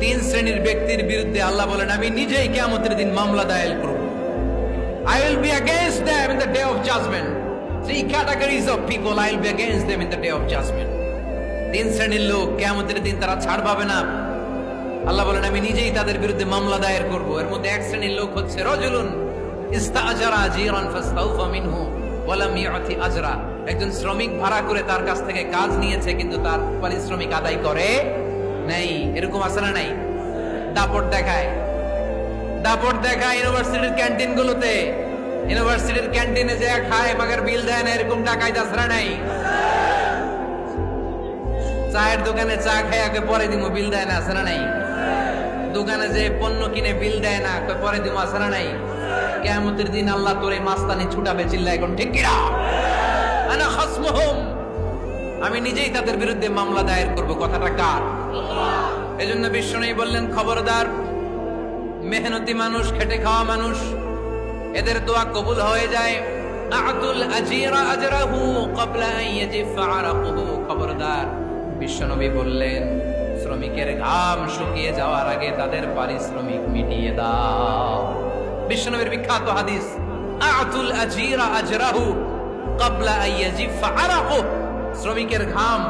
তিন শ্রেণীর ব্যক্তির বিরুদ্ধে আল্লাহ বলেন আমি নিজেই কিয়ামতের দিন মামলা দায়ের করব। I will be against them in the day of judgment. Three categories of people I will be against them in the day of judgment. তিন শ্রেণীর লোক কিয়ামতের দিন তারা ছাড় পাবে না। আল্লাহ বলেন আমি নিজেই তাদের বিরুদ্ধে মামলা দায়ের করব। এর মধ্যে এক শ্রেণীর লোক হচ্ছে রাজুলুন ইস্তাআজারা আজিরান ফাস্তাউফা মিনহু ওয়া লাম ইউতি আজরা। একজন শ্রমিক ভাড়া করে তার কাছ থেকে কাজ নিয়েছে কিন্তু তার পারিশ্রমিক আদায় করে নাই। এরকম আছে না নাই? দাপট দেখায় ইউনিভার্সিটির ক্যান্টিন গুলোতে। ইউনিভার্সিটির ক্যান্টিনে যে খায় মাগার বিল দেয় না, এরকম টাকায় দাসরা নাই। চায়ের দোকানে চা খায় আগে পরে দিমু, বিল দেয় না, আছে না নাই? দোকানে যে পণ্য কিনে বিল দেয় না, পরে দিমু, আছে না নাই? কিয়ামতের দিন আল্লাহ তোর এই মাস্তানি ছুটাবে, চিল্লা এখন ঠিক কিনা? আনা খাসমুহুম, আমি নিজেই তাদের বিরুদ্ধে মামলা দায়ের করব। কথাটা কার? এজন্য বিশ্বনবী বললেন খবরদার, মেহনতি মানুষ, খেটে খাওয়া মানুষ, এদের দোয়া কবুল হয়ে যায়। আতুল আজিরা আজরাহু ক্বাবলা আন ইয়াজিফা আরাকুহু। খবরদার, বিশ্বনবী বললেন শ্রমিকের ঘাম শুকিয়ে যাওয়ার আগে তাদের পারিশ্রমিক মিটিয়ে দাও। বিশ্বনবীর বিখ্যাত হাদিস, আতুল আজিরা আজরাহু ক্বাবলা আন ইয়াজিফা আরাকুহু। শ্রমিকের ঘাম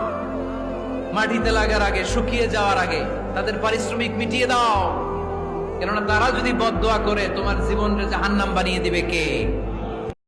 মাটিতে লাগার আগে, শুকিয়ে যাওয়ার আগে তাদের পারিশ্রমিক মিটিয়ে দাও। কেননা তারা যদি বদদোয়া করে তোমার জীবনকে জাহান্নাম বানিয়ে দিবে কে?